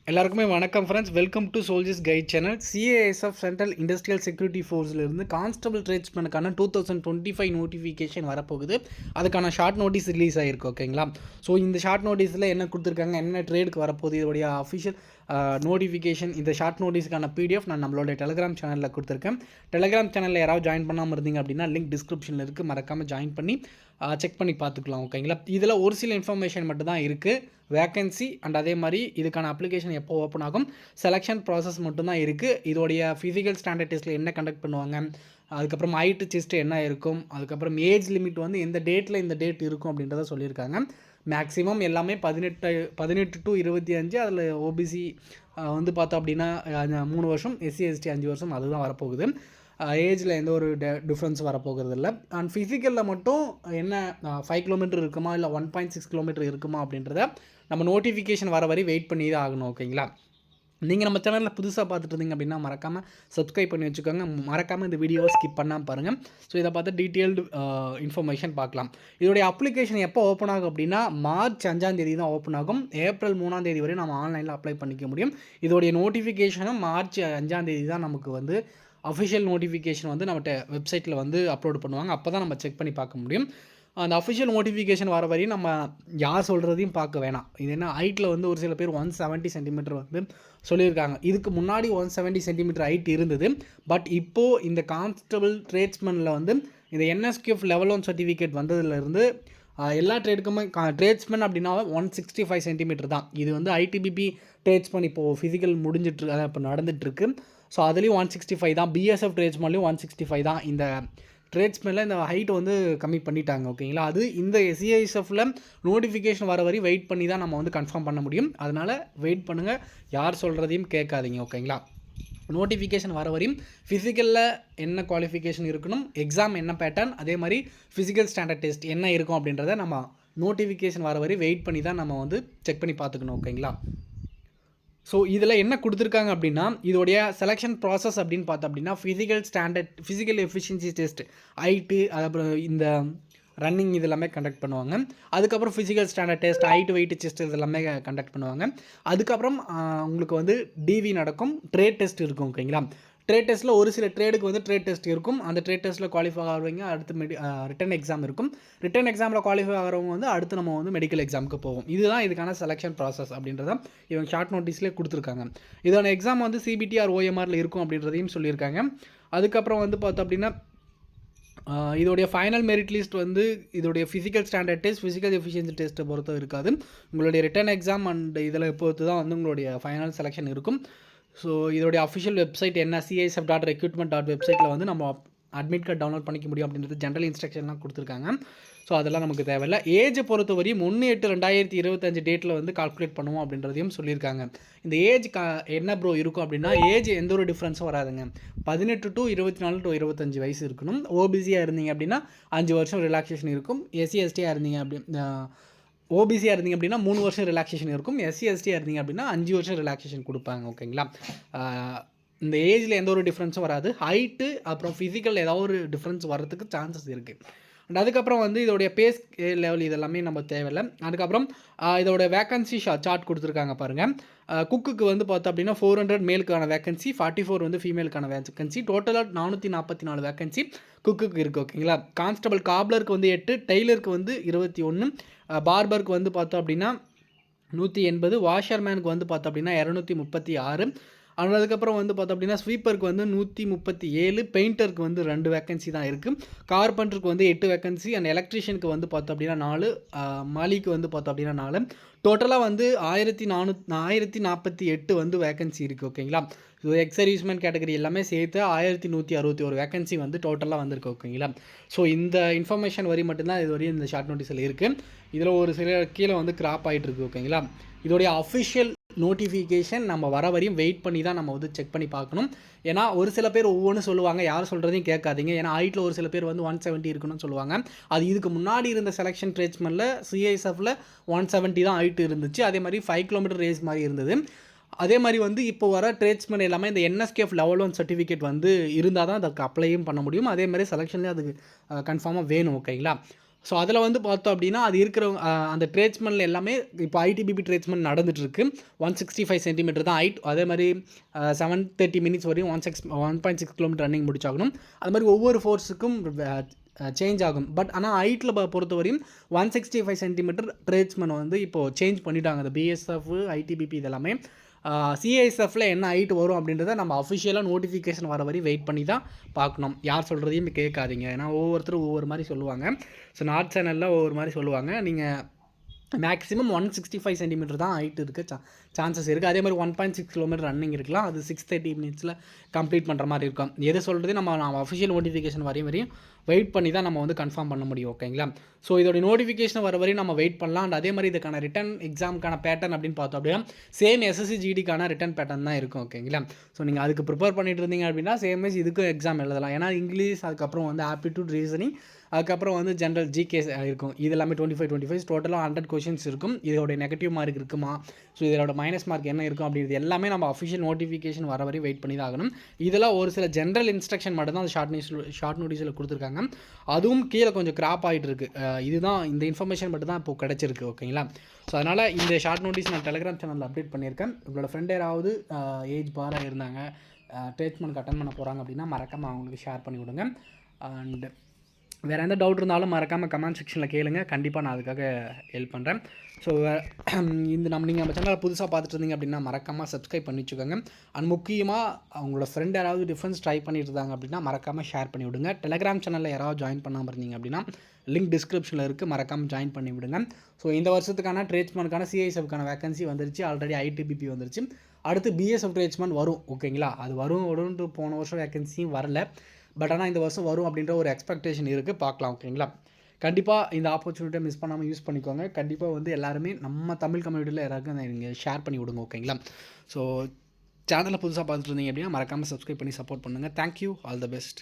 எல்லாருக்குமே வணக்கம் friends. Welcome to soldiers guide channel. CISF central industrial security ஃபோர்ஸ்லேருந்து constable ட்ரேட்ஸ்மேனுக்கான 2025 நோட்டிஃபிகேஷன் வரப்போகுது. அதுக்கான ஷார்ட் நோட்டீஸ் ரிலீஸ் ஆகிருக்கு. ஓகேங்களா? ஸோ இந்த ஷார்ட் நோட்டீஸில் என்ன கொடுத்துருக்காங்க, என்ன ட்ரேடுக்கு வரப்போகுது, இதோடைய அஃபிஷியல் நோட்டிஃபிகேஷன், இந்த ஷார்ட் நோட்டீஸ்க்கான பிடிஎஃப் நான் நம்மளோட டெலிகிராம் சேனலில் கொடுத்துருக்கேன். டெலிகிராம் சேனலில் யாராவது ஜாயின் பண்ணாமல் இருந்தீங்க அப்படின்னா லிங்க் டிஸ்கிரிப்ஷனில் இருக்குது, மறக்காமல் ஜாயின் பண்ணி செக் பண்ணி பார்த்துக்கலாம். ஓகேங்களா? இதில் ஒரு சில இன்ஃபர்மேஷன் மட்டும் தான் இருக்குது. வேக்கன்சி அண்ட் அதே மாதிரி இதுக்கான அப்ளிகேஷன் எப்போ ஓப்பன் ஆகும், செலெக்ஷன் ப்ராசஸ் மட்டும்தான் இருக்குது. இதோடைய ஃபிசிக்கல் ஸ்டாண்டர்ட் டெஸ்ட்டில் என்ன கண்டக்ட் பண்ணுவாங்க, அதுக்கப்புறம் ஹைட்டு செஸ்ட்டு என்ன இருக்கும், அதுக்கப்புறம் ஏஜ் லிமிட் வந்து எந்த டேட்டில் இந்த டேட் இருக்கும் அப்படின்றத சொல்லியிருக்காங்க. மேக்ஸிமம் எல்லாமே 18 டு 25. அதில் ஓபிசி வந்து பார்த்தோம் அப்படின்னா 3 வருஷம், எஸ்சி எஸ்டி 5 வருஷம், அதுதான் வரப்போகுது. ஏஜில் எந்த ஒரு டிஃப்ரென்ஸ் வரப்போகிறது இல்லை. அண்ட் ஃபிசிக்கலில் மட்டும் என்ன 5 கிலோமீட்டர் இருக்குமா இல்லை 1.6 கிலோமீட்டர் இருக்குமா அப்படின்றத நம்ம நோட்டிஃபிகேஷன் வர வரை வெயிட் பண்ணி தான் ஆகணும். ஓகேங்களா? நீங்கள் நம்ம சேனலில் புதுசாக பார்த்துட்டு இருந்தீங்க அப்படின்னா மறக்காமல் சப்ஸ்கிரைப் பண்ணி வச்சுக்கோங்க. மறக்காமல் இந்த வீடியோவை ஸ்கிப் பண்ணாமல் பாருங்கள். ஸோ இதை பார்த்து டீட்டெயில்டு இன்ஃபர்மேஷன் பார்க்கலாம். இதோடைய அப்ளிகேஷன் எப்போ ஓப்பன் ஆகும் அப்படின்னா மார்ச் 5ஆம் தேதி தான் ஓப்பன் ஆகும். ஏப்ரல் 3ஆம் தேதி வரை நம்ம ஆன்லைனில் அப்ளை பண்ணிக்க முடியும். இதோடைய நோட்டிஃபிகேஷனும் மார்ச் 5ஆம் தேதி தான் நமக்கு வந்து அஃபிஷியல் நோட்டிஃபிகேஷன் வந்து நம்ம வெப்சைட்டில் வந்து அப்லோட் பண்ணுவாங்க. அப்போ தான் நம்ம செக் பண்ணி பார்க்க முடியும். அந்த அஃபிஷியல் நோட்டிஃபிகேஷன் வர வரையும் நம்ம யார் சொல்கிறதையும் பார்க்க வேணாம். இது என்ன, ஹைட்டில் வந்து ஒரு சில பேர் 170 சென்டிமீட்டர் வந்து சொல்லியிருக்காங்க. இதுக்கு முன்னாடி 170 சென்டிமீட்டர் ஹைட் இருந்தது. பட் இப்போது இந்த கான்ஸ்டபிள் ட்ரேட்ஸ்மேனில் வந்து இந்த என்எஸ்கியூஎஃப் லெவல் 1 சர்டிஃபிகேட் வந்ததுலேருந்து எல்லா ட்ரேடுக்குமே ட்ரேட்ஸ்மேன் அப்படின்னா 165 சென்டிமீட்டர் தான். இது வந்து ஐடிபிபி ட்ரேட்ஸ்மேன் இப்போது ஃபிசிக்கல் முடிஞ்சிட்டு அதான் இப்போ நடந்துகிட்ருக்கு. ஸோ அதுலேயும் 165 தான். பிஎஸ்எஃப் ட்ரேட்ஸ்மேன்லேயும் 165 தான். இந்த ட்ரேட்ஸ்மேனில் இந்த ஹைட் வந்து கம்மி பண்ணிட்டாங்க. ஓகேங்களா? அது இந்த சிஐஎஸ்எஃப்பில் நோட்டிஃபிகேஷன் வர வரை வெயிட் பண்ணி தான் நம்ம வந்து கன்ஃபார்ம் பண்ண முடியும். அதனால் வெயிட் பண்ணுங்கள், யார் சொல்கிறதையும் கேட்காதீங்க. ஓகேங்களா? நோட்டிஃபிகேஷன் வர வரையும் ஃபிசிக்கலில் என்ன குவாலிஃபிகேஷன் இருக்கணும், எக்ஸாம் என்ன பேட்டர்ன், அதே மாதிரி ஃபிசிக்கல் ஸ்டாண்டர்ட் டெஸ்ட் என்ன இருக்கும் அப்படின்றத நம்ம நோட்டிஃபிகேஷன் வர வரை வெயிட் பண்ணி தான் நம்ம வந்து செக் பண்ணி பார்த்துக்கணும். ஓகேங்களா? ஸோ இதில் என்ன கொடுத்துருக்காங்க அப்படின்னா, இதோடைய செலெக்ஷன் ப்ராசஸ் அப்படின்னு பார்த்தோம் அப்படின்னா ஃபிசிக்கல் எஃபிஷியன்சி டெஸ்ட், ஹைட்டு, அதுக்கப்புறம் இந்த ரன்னிங் இது எல்லாமே கண்டக்ட் பண்ணுவாங்க. அதுக்கப்புறம் physical standard test, height, weight chest இது எல்லாமே கண்டக்ட் பண்ணுவாங்க. அதுக்கப்புறம் உங்களுக்கு வந்து டிவி நடக்கும், ட்ரேட் டெஸ்ட் இருக்கும். ஓகேங்களா? ட்ரேட் டெஸ்ட்டில் ஒரு சில ட்ரேடுக்கு வந்து ட்ரேட் டெஸ்ட் இருக்கும். அந்த ட்ரேட் டெஸ்ட்டில் குவாலிஃபை ஆகிறவங்க அடுத்து ரிட்டன் எக்ஸாம் இருக்கும். ரிட்டன் எக்ஸாமில் குவாலிஃபை ஆகிறவங்க வந்து அடுத்து நம்ம வந்து மெடிக்கல் எக்ஸாமுக்கு போவோம். இதுதான் இதுக்கான செலெக்ஷன் ப்ராசஸ் அப்படின்றத இவங்க ஷார்ட் நோட்டீஸ்லேயே கொடுத்துருக்காங்க. இதோட எக்ஸாம் வந்து சிபிடி ஆர் ஓஎம்ஆரில் இருக்கும் அப்படின்றதையும் சொல்லியிருக்காங்க. அதுக்கப்புறம் வந்து பார்த்தோம் அப்படின்னா இதோடைய ஃபைனல் மெரிட் லிஸ்ட் வந்து இதோடைய physical standard test, physical efficiency டெஸ்ட்டை பொறுத்த இருக்காது. உங்களுடைய ரிட்டன் எக்ஸாம் அண்ட் இதில் பொறுத்து தான் வந்து உங்களுடைய ஃபைனல் செலெக்ஷன் இருக்கும். ஸோ இதோடைய அஃபிஷியல் வெப்சைட் என்ன, CISF.recruitment வெப்சைட்டில் வந்து நம்ம அட்மிட் கார்டு டவுன்லோட் பண்ணிக்க முடியும் அப்படின்றது ஜென்ரல் இன்ஸ்ட்ரக்ஷன்லாம் கொடுத்துருக்காங்க. ஸோ அதெல்லாம் நமக்கு தேவையில்லை. ஏஜை பொறுத்தவரையும் 1/8/2025 டேட்டில் வந்து கால்குலேட் பண்ணுவோம் அப்படின்றதையும் சொல்லியிருக்காங்க. இந்த ஏஜ் என்ன ப்ரோ இருக்கும் அப்படின்னா, ஏஜ் எந்த ஒரு டிஃப்ரென்ஸும் வராதுங்க. 18 டு 24 டு 25 வயசு இருக்கணும். ஓபிசியாக இருந்தீங்க அப்படின்னா 5 வருஷம் ரிலாக்ஸேஷன் இருக்கும். எஸ்சி எஸ்டியாக இருந்தீங்க ஓபிசியாக இருந்தீங்க அப்படின்னா 3 வருஷம் ரிலாக்ஸேஷன் இருக்கும். எஸ்சி எஸ்டியாக இருந்தீங்க அப்படின்னா 5 வருஷம் ரிலாக்ஸேஷன் கொடுப்பாங்க. ஓகேங்களா? இந்த ஏஜில் எந்த ஒரு டிஃப்ரென்ஸும் வராது. ஹைட்டு அப்புறம் ஃபிசிக்கல் ஏதாவது ஒரு டிஃப்ரென்ஸ் வர்றதுக்கு சான்சஸ் இருக்குது. அண்ட் அதுக்கப்புறம் வந்து இதோடைய பேஸ் லெவல் இதெல்லாமே நம்ம தேவையில்லை. அதுக்கப்புறம் இதோட வேக்கன்சி சார்ட் கொடுத்துருக்காங்க பாருங்கள். குக்குக்கு வந்து பார்த்தோம் அப்படின்னா 400 மேலுக்கான வேக்கன்சி, 44 வந்து ஃபீமேலுக்கான வேக்கன்சி, டோட்டலாக 444 வேக்கன்சி குக்குக்கு இருக்குது. ஓகேங்களா? கான்ஸ்டபிள் காப்லருக்கு வந்து 8, டெய்லருக்கு வந்து 21, பார்பருக்கு வந்து பார்த்தோம் அப்படின்னா 180, வாஷர்மேனுக்கு வந்து பார்த்தோம் அப்படின்னா 236, அதுக்கப்புறம் வந்து பார்த்தோம் அப்படின்னா ஸ்வீப்பருக்கு வந்து 137, பெயிண்டருக்கு வந்து 2 வேக்கன்சி தான் இருக்குது, கார்பெண்டருக்கு வந்து 8 வேக்கன்சி, அண்ட் எலக்ட்ரிஷியனுக்கு வந்து பார்த்தோம் அப்படின்னா 4, மாலிக்கு வந்து பார்த்தோம் அப்படின்னா 4, டோட்டலாக வந்து 1048 வந்து வேக்கன்சி இருக்குது. ஓகேங்களா? ஸோ எக்ஸ் சர்வீஸ்மேன் கேட்டகரி எல்லாமே சேர்த்து 1161 வேக்கன்சி வந்து டோட்டலாக வந்திருக்கு. ஓகேங்களா? ஸோ இந்த இன்ஃபர்மேஷன் வரி மட்டும்தான் இது வரையும் இந்த ஷார்ட் நோட்டீஸில் இருக்குது. இதில் ஒரு சில கீழே வந்து கிராப் ஆகிட்டு இருக்குது. ஓகேங்களா? இதோடைய அஃபிஷியல் நோட்டிஃபிகேஷன் நம்ம வர வரையும் வெயிட் பண்ணி தான் நம்ம வந்து செக் பண்ணி பார்க்கணும். ஏன்னா ஒரு சில பேர் ஒவ்வொன்றும் சொல்லுவாங்க, யார் சொல்கிறதையும் கேட்காதீங்க. ஏன்னா ஹைட்டில் ஒரு சில பேர் வந்து 170 இருக்கணும்னு சொல்லுவாங்க. அது இதுக்கு முன்னாடி இருந்த செலெக்ஷன் ட்ரேட்ஸ்மேனில் சிஐஎஸ்எஃப்பில் 170 தான் ஹைட் இருந்துச்சு. அதே மாதிரி 5 கிலோமீட்டர் ரேஸ் மாதிரி இருந்தது. அதே மாதிரி வந்து இப்போ வர ட்ரேட்ஸ்மேன் எல்லாமே இந்த என்எஸ்கேஎஃப் லெவல் 1 சர்டிஃபிகேட் வந்து இருந்தால் தான் அதுக்கு அப்ளையும் பண்ண முடியும். அதே மாதிரி செலெக்ஷன்லேயே அதுக்கு கன்ஃபார்மாக வேணும். ஓகேங்களா? ஸோ அதில் வந்து பார்த்தோம் அப்படின்னா அது இருக்கிறவங்க அந்த ட்ரேட்ஸ்மனில் எல்லாமே இப்போ ஐடிபிபி ட்ரேட்ஸ்மன் நடந்துகிட்ருக்கு. 165 சென்டிமீட்டர் தான் ஹைட். அதே மாதிரி 730 மினிட்ஸ் வரையும் 1.6 கிலோமீட்டர் ரன்னிங் முடிச்சாகணும். அது மாதிரி ஒவ்வொரு ஃபோர்ஸுக்கும் சேஞ்ச் ஆகும். பட் ஆனால் ஹைட்டில் பொறுத்தவரையும் 165 சென்டிமீட்டர் ட்ரேட்ஸ்மன் வந்து இப்போது சேஞ்ச் பண்ணிட்டாங்க. அந்த பிஎஸ்எஃப், ஐடிபிபி இதெல்லாமே. சிஐஎஸ்எஃப்பில் என்ன ஹைட் வரும் அப்படின்றத நம்ம அஃபிஷியலாக நோட்டிஃபிகேஷன் வர வரை வெயிட் பண்ணி தான் பார்க்கணும். யார் சொல்கிறதையும் கேட்காதீங்க. ஏன்னா ஒவ்வொருத்தரும் ஒவ்வொரு மாதிரி சொல்லுவாங்க. ஸோ நார்த் சேனலில் ஒவ்வொரு மாதிரி சொல்லுவாங்க. நீங்கள் மேக்ஸிமம் 165 சென்டிமீட்டர் தான் ஹைட் இருக்குது, சான்சஸ் இருக்குது. அதே மாதிரி 1.6 கிலோமீட்டர் ரன்னிங் இருக்கலாம். அது 630 மினிட்ஸில் கம்ப்ளீட் பண்ணுற மாதிரி இருக்கும். எது சொல்கிறது நம்ம அஃபிஷியல் நோட்டிஃபிகேஷன் வரையும் வெயிட் பண்ணி தான் நம்ம வந்து கன்ஃபார்ம் பண்ண முடியும். ஓகேங்களா? ஸோ இதோட நோட்டிஃபிகேஷன் வர வரையும் நம்ம வெயிட் பண்ணலாம். அண்ட் அதே மாதிரி இதுக்கான ரிட்டன் எக்ஸாமுக்கான பேட்டர்ன் அப்படின்னு பார்த்தோம் அப்படின்னா சேம் எஸ்எஸ்சி ஜிடிக்கான ரிட்டன் பேட்டர்ன் தான் இருக்கும். ஓகேங்களா? ஸோ நீங்கள் அதுக்கு ப்ரிப்பேர் பண்ணிட்டு இருந்தீங்க அப்படின்னா சேம் இதுக்கும் எக்ஸாம் எழுதலாம். ஏன்னா இங்கிலீஷ், அதுக்கப்புறம் வந்து ஆப்டிடியூட், ரீசனிங், அதுக்கப்புறம் வந்து ஜென்ரல் ஜிகே இருக்கும். இது எல்லாமே 25 டோட்டலாக 100 கொஷின்ஸ் இருக்கும். இதோட நெகட்டிவ் மார்க் இருக்குமா, ஸோ இதோட மைனஸ் மார்க் என்ன இருக்கும் அப்படின்றது எல்லாமே நம்ம அஃபிஷியல் நோட்டிஃபிகேஷன் வர வரை வெயிட் பண்ணி தான் ஆகணும். இதெல்லாம் ஒரு சில ஜென்ரல் இன்ஸ்ட்ரக்ஷன் மட்டும் தான் அந்த ஷார்ட் நோட்டீஸில் கொடுத்துருக்காங்க. அதுவும் கீழே கொஞ்சம் கிராப் ஆகிட்டு இருக்குது. இதுதான் இந்த இன்ஃபர்மேஷன் மட்டும் தான் இப்போ கிடச்சிருக்கு. ஓகேங்களா? ஸோ அதனால் இந்த ஷார்ட் நோட்டீஸ் நான் டெலிகிராம் சேனலில் அப்டேட் பண்ணியிருக்கேன். உங்களோட ஃப்ரெண்ட் யாராவது ஏஜ் பாராக இருந்தாங்க, ட்ரீட்மெண்ட் அட்டன் பண்ண போகிறாங்க அப்படின்னா மறக்காமல் அவங்களுக்கு ஷேர் பண்ணி விடுங்க. அண்ட் வேறு எந்த டவுட் இருந்தாலும் மறக்காமல் கமெண்ட் செக்ஷனில் கேளுங்க. கண்டிப்பாக நான் அதுக்காக ஹெல்ப் பண்ணுறேன். ஸோ நீங்கள் நம்ம சேனலை புதுசாக பார்த்துட்டு இருந்தீங்க அப்படின்னா மறக்காமல் சப்ஸ்கிரைப் பண்ணி வச்சுக்கோங்க. அண்ட் முக்கியமாக அவங்களோட ஃப்ரெண்ட் யாராவது டிஃபென்ஸ் ட்ரை பண்ணிட்டு இருந்தாங்க அப்படின்னா மறக்காமல் ஷேர் பண்ணி விடுங்க. டெலிகிராம் சேனலில் யாராவது ஜாயின் பண்ணாமல் இருந்தீங்க அப்படின்னா லிங்க் டிஸ்கிரிப்ஷனில் இருக்குது, மறக்காமல் ஜாயின் பண்ணி விடுங்க. ஸோ இந்த வருஷத்துக்கான ட்ரேட்ஸ்மனுக்கான சிஐஎஸ்எஃப்கான வேகன்சி வந்துருச்சு. ஆல்ரெடி ஐடிபிபி வந்துருச்சு. அடுத்து பிஎஸ்எஃப் ட்ரேட்ஸ்மன் வரும். ஓகேங்களா? அது வரும்ட்டு போன வருஷம் வேகன்சியும் வரல. பட் ஆனால் இந்த வருஷம் வரும் அப்படின்ற ஒரு எக்ஸ்பெக்டேஷன் இருக்குது. பார்க்கலாம். ஓகேங்களா? கண்டிப்பாக இந்த ஆப்பர்ச்சுனிட்டியை மிஸ் பண்ணாமல் யூஸ் பண்ணிக்கோங்க. கண்டிப்பாக வந்து எல்லாருமே நம்ம தமிழ் கம்யூனிட்டியில் எல்லாருக்கும் நீங்கள் ஷேர் பண்ணி விடுங்க. ஓகேங்களா? ஸோ சேனலை புதுசாக பார்த்துட்டு இருந்தீங்க அப்படின்னா மறக்காமல் சப்ஸ்கிரைப் பண்ணி சப்போர்ட் பண்ணுங்கள். தேங்க்யூ. All the best.